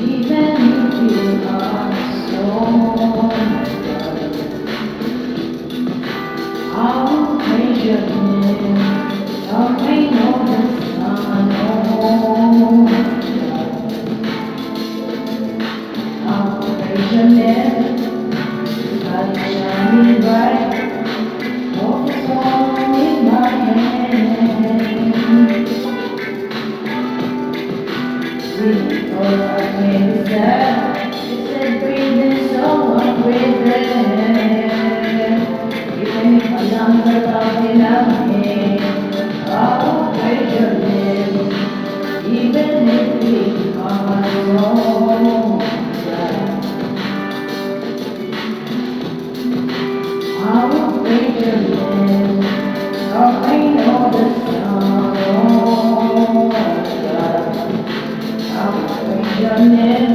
even if you are so. I will praise your name, the rain on the sun. I will praise your name, sun is shining bright, hope is all in my hand. Because I made it sad, it said breathing, so I'm breathing. Even if I'm not loving again, I will praise your name. Even if we are wrong, I will praise your name. I know the sun, oh God. I will praise your name.